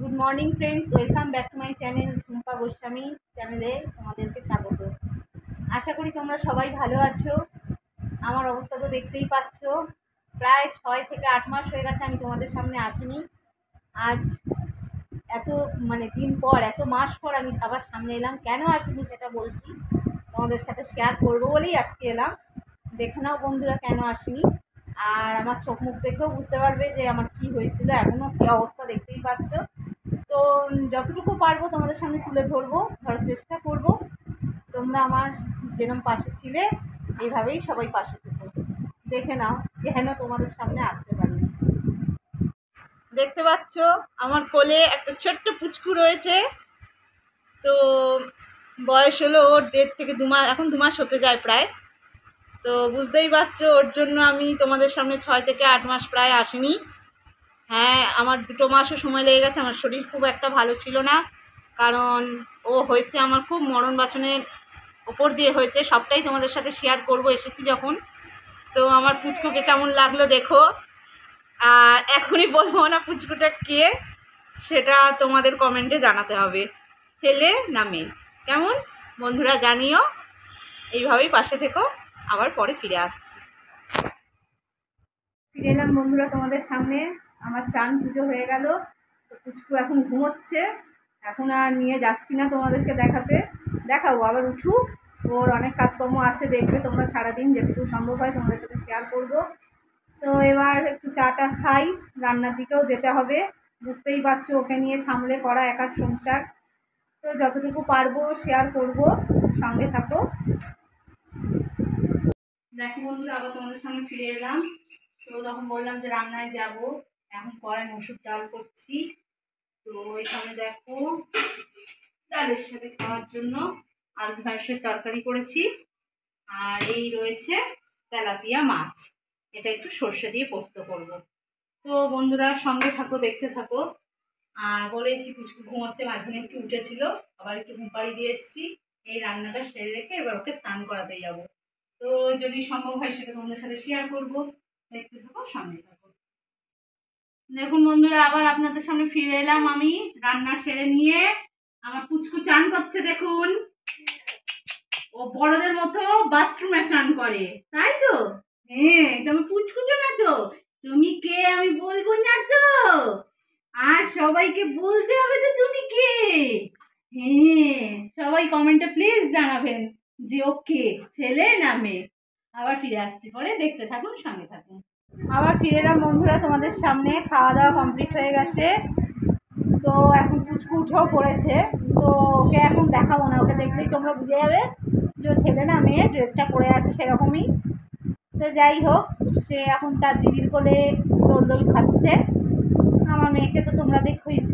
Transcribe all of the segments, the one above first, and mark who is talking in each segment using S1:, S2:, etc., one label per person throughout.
S1: Good morning friends, welcome back to my channel Jhumpa Goswami চ্যানেলে তোমাদেরকে স্বাগত। আশা করি তোমরা সবাই ভালো আছো। আমার অবস্থা তো দেখতেই পাচ্ছ, প্রায় 6 থেকে 8 মাস হয়ে গেছে আমি তোমাদের সামনে আসিনি। আজ এত দিন পর, এত মাস পর আমি আবার সামনে এলাম। কেন আসিনি সেটা বলছি, তোমাদের সাথে শেয়ার করবো বলেই আজকে এলাম। দেখে নাও বন্ধুরা কেন আসিনি, আর আমার চোখ মুখ দেখেও বুঝতে পারবে যে আমার কি হয়েছিল, এখনও কী অবস্থা দেখতেই পাচ্ছ। তো যতটুকু পারবো তোমাদের সামনে তুলে ধরার চেষ্টা করব। তোমরা আমার যেরকম পাশে ছিলে এইভাবেই সবাই পাশে থেকো। দেখে নাও কেন তোমাদের সামনে আসতে পারি। দেখতে পাচ্ছ আমার কোলে একটা ছোট্ট পুচকু রয়েছে। তো বয়স হলো ওর 1.5 থেকে 2 মাস, এখন 2 মাস হতে যায় প্রায়। তো বুঝতেই পারছো ওর জন্য আমি তোমাদের সামনে 6 থেকে 8 মাস প্রায় আসিনি। হ্যাঁ, আমার 2 মাসও সময় লেগে গেছে। আমার শরীর খুব একটা ভালো ছিল না, কারণ ও হয়েছে আমার খুব মরণ বাঁচনের ওপর দিয়ে হয়েছে। সবটাই তোমাদের সাথে শেয়ার করব এসেছি যখন। তো আমার পুচকুকে কেমন লাগলো দেখো, আর এখনই বলবো না পুচকুটা কে, সেটা তোমাদের কমেন্টে জানাতে হবে, ছেলে না মেয়ে। কেমন বন্ধুরা জানিও, এইভাবেই পাশে থেকো। আবার পরে ফিরে আসছি। ফিরে এলাম বন্ধুরা তোমাদের সামনে। আমার চান পুজো হয়ে গেল। পুচকু এখন ঘুমোচ্ছে, এখন আর নিয়ে যাচ্ছি না তোমাদেরকে দেখাতে। দেখাবো আবার উঠুক, ওর অনেক কাজকর্ম আছে, দেখবে তোমরা সারাদিন যেটুকু সম্ভব হয় তোমাদের সাথে শেয়ার করব। তো এবার একটু চাটা খাই, রান্নার দিকেও যেতে হবে। বুঝতেই পারছো ওকে নিয়ে সামলে করা একার সংসার। তো যতটুকু পারবো শেয়ার করব, সঙ্গে থাকো। দেখো বন্ধুরা, আবার তোমাদের সামনে ফিরে এলাম। তো তখন বললাম যে রান্নায় যাব, এখন কড়াই মসুর ডাল করছি। তো এখানে দেখো ডালের সাথে খাওয়ার জন্য আলু ঢ্যাঁড়সের তরকারি করেছি, আর এই রয়েছে তেলাপিয়া মাছ। এটা একটু সর্ষে দিয়ে পোস্ত করব। তো বন্ধুরা সঙ্গে থাকো, দেখতে থাকো। আর বলেছি পুচকু ঘুমাচ্ছে, মাঝখানে একটু উঠেছিল, আবার একটু ঘুম পাড়ি দিয়ে এসেছি। এই রান্নাটা সেরে রেখে এবার ওকে স্নান করাতে যাব। তো যদি সম্ভব হয় সেটা তোমাদের সাথে শেয়ার করব। দেখতে থাকো, সঙ্গে থাকো। দেখুন বন্ধুরা, আবার আপনাদের সামনে ফিরে এলাম আমি রান্না সেরে নিয়ে। আমার পুচকু চান করছে দেখুন। ও বড়দের মতো বাথরুমে স্নান করে, তাই তো? হ্যাঁ, তুমি পুচকুচো না তো? তুমি কে আমি বলবো না তো? আর সবাইকে বলতে হবে তো তুমি কে। হ্যাঁ, সবাই কমেন্টে প্লিজ জানাবেন যে ও কে, ছেলে না মেয়ে। আবার ফিরে আসছি পরে, দেখতে থাকুন, সঙ্গে থাকুন। আবার ফিরে এলাম বন্ধুরা তোমাদের সামনে। খাওয়া দাওয়া কমপ্লিট হয়ে গেছে। তো এখন পুচকু উঠেও পড়েছে। তো ওকে এখন দেখাবো না, ওকে দেখলেই তোমরা বুঝে যাবে যে ও ছেলে না মেয়ে। ড্রেসটা পরে আছে সেরকমই। তো যাই হোক, সে এখন তার দিদির কোলে দোল দোল খাচ্ছে। আমার মেয়েকে তো তোমরা দেখইছ।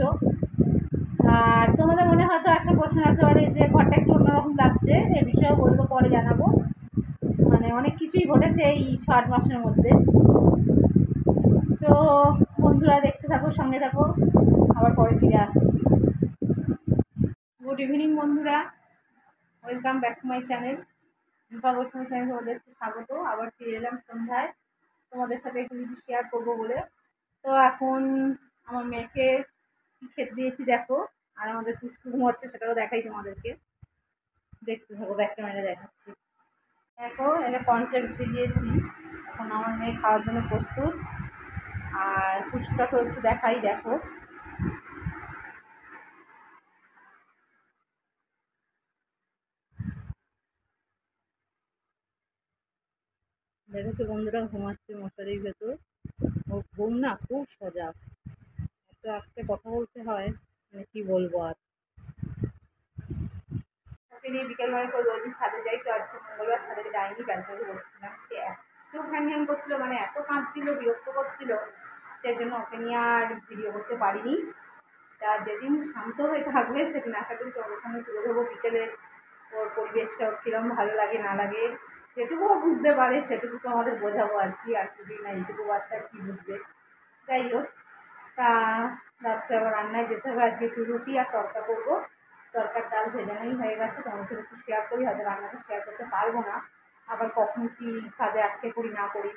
S1: আর তোমাদের মনে হয়তো একটা প্রশ্ন রাখতে পারে যে ঘরটা একটু অন্যরকম লাগছে, এ বিষয়েও বলবো, পরে জানাবো। অনেক কিছুই ঘটেছে এই 6-8 মাসের মধ্যে। তো বন্ধুরা দেখতে থাকো, সঙ্গে থাকো, আবার পরে ফিরে আসছি। গুড ইভিনিং বন্ধুরা, welcome back to my channel Jhumpa Goswami চ্যানেলে ওদেরকে স্বাগত। আবার ফিরে এলাম সন্ধ্যায় তোমাদের সাথে একটু কিছু শেয়ার করবো বলে। তো এখন আমার মেয়েকে কী খেতে দিয়েছি দেখো, আর আমাদের পুচকু ঘুমোচ্ছে সেটাও দেখাই তোমাদেরকে। দেখতে থাকো, ব্যাক ক্যামেরা দেখাচ্ছি। দেখো, এটা কর্নফ্লেক্স ভিজিয়েছি। এখন আমার মেয়ে খাওয়ার জন্য প্রস্তুত। আর পুচকুটাকেও একটু দেখাই, দেখো। দেখেছো বন্ধুরা, ঘুমাচ্ছে মশারির ভেতর। ওর ঘুম না খুব সজাগ, এত আস্তে কথা বলতে হয়, কি বলবো আর। ওকে নিয়ে বিকেলবেলা করে রোজই ছাদে যাই। তো আজকে মঙ্গলবার ছাদে যাইনি, ব্যালকনিতে বসছিলাম। এত ঘ্যান ঘ্যান করছিল, এত কাঁদছিল, বিরক্ত করছিল, সেই জন্য ওকে নিয়ে আর ভিডিও করতে পারিনি। তা যেদিন শান্ত হয়ে থাকবে সেদিন আশা করি তোমাদের সামনে তুলে ধরবো বিকেলের ওর পরিবেশটা, ওর কীরকম ভালো লাগে না লাগে। যেটুকুও বুঝতে পারে সেটুকু তো আমাদের বোঝাবো আর কি, আর কিছুই না। এইটুকু বাচ্চা কী বুঝবে। যাই হোক, তা রাত্রে আবার রান্নায় যেতে হবে। আজকে একটু রুটি আর তরকা করবো। তরকার ডাল ভেজানোই হয়ে গেছে, তোমাদের সাথে একটু শেয়ার করি। হয়তো রান্নাটা শেয়ার করতে পারবো না, আবার কখন কি কাজে আটকে করি না করি।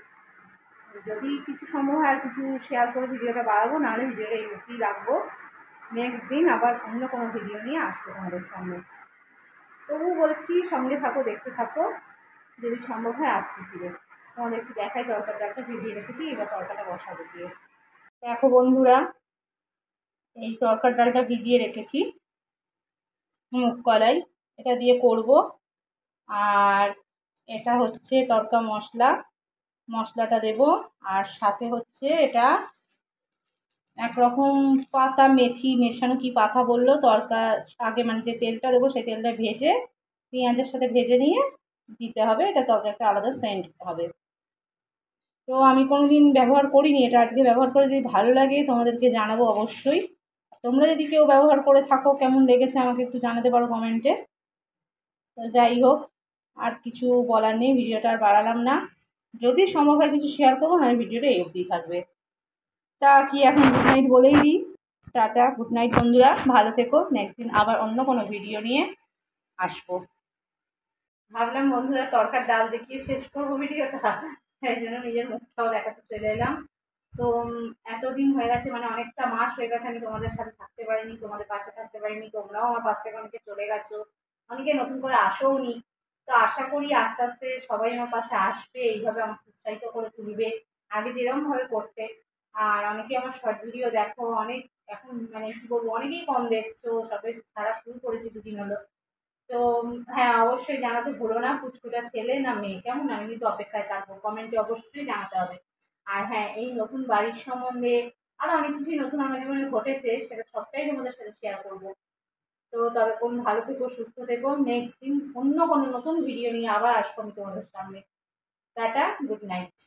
S1: যদি কিছু সম্ভব হয় আর কিছু শেয়ার করে ভিডিওটা বাড়াবো, নাহলে ভিডিওটা এই অবধিই রাখবো। নেক্সট দিন আবার অন্য কোনো ভিডিও নিয়ে আসবো তোমাদের সামনে। তবু বলছি সঙ্গে থাকো, দেখতে থাকো, যদি সম্ভব হয় আসছি ফিরে। তোমাদের একটু দেখাই তরকার ডালটা ভিজিয়ে রেখেছি, এবার তরকাটা বসাবো দিয়ে। দেখো বন্ধুরা, এই তরকার ডালটা ভিজিয়ে রেখেছি মুগ কলাই, এটা দিয়ে করব। আর এটা হচ্ছে তরকা মশলা, মশলাটা দেব। আর সাথে হচ্ছে এটা একরকম পাতা মেথি মেশানো কি পাতা বললো, তরকা আগে মানে যে তেলটা দেবো সেই তেলটা ভেজে পেঁয়াজের সাথে ভেজে নিয়ে দিতে হবে, এটা তরকারিটা আলাদা সেন্ট হবে। তো আমি কোনোদিন ব্যবহার করিনি, এটা আজকে ব্যবহার করে যদি ভালো লাগে তোমাদেরকে জানাবো অবশ্যই। তোমরা যদি কেউ ব্যবহার করে থাকো কেমন লেগেছে আমাকে একটু জানাতে পারো কমেন্টে। তো যাই হোক, আর কিছু বলার নেই, ভিডিওটা আর বাড়ালাম না। যদি সম্ভব হয় কিছু শেয়ার করবো না, ভিডিওটা এই অবধি থাকবে। তা কি এখন গুড নাইট বলেই দিই। টাটা, গুড নাইট বন্ধুরা, ভালো থেকো। নেক্সট দিন আবার অন্য কোনো ভিডিও নিয়ে আসবো। ভাবলাম বন্ধুরা তরকার ডাল দেখিয়ে শেষ করবো ভিডিওটা, সেই জন্য নিজের মুখটাও দেখাতে চলে এলাম। তো এতদিন হয়ে গেছে, মানে অনেকটা মাস হয়ে গেছে আমি তোমাদের সাথে থাকতে পারিনি, তোমাদের পাশে থাকতে পারিনি। তোমরাও আমার পাশ থেকে অনেকে চলে গেছো, অনেকে নতুন করে আসোও নি। তো আশা করি আস্তে আস্তে সবাই আমার পাশে আসবে, এইভাবে আমাকে উৎসাহিত করে তুলবে আগে যেরকমভাবে করতে। আর অনেকে আমার শর্ট ভিডিও দেখো, অনেক এখন মানে কী বলবো, অনেকেই কম দেখছো, সবাই ছাড়া শুরু করেছি দুদিন হলো। তো হ্যাঁ, অবশ্যই জানাতে ভুলো না পুচকুটা ছেলে না মেয়ে, কেমন? আমি কিন্তু অপেক্ষায় থাকবো, কমেন্টে অবশ্যই জানাতে হবে। আর হ্যাঁ, এই নতুন বাড়ির সম্বন্ধে আরও অনেক কিছুই নতুন আমার জীবনে ঘটেছে, সেটা সবটাই তোমাদের সাথে শেয়ার করবো। তো ততক্ষণ ভালো থেকো, সুস্থ থেকো। নেক্সট দিন অন্য কোনো নতুন ভিডিও নিয়ে আবার আসবো আমি তোমাদের সামনে। Tata, good night.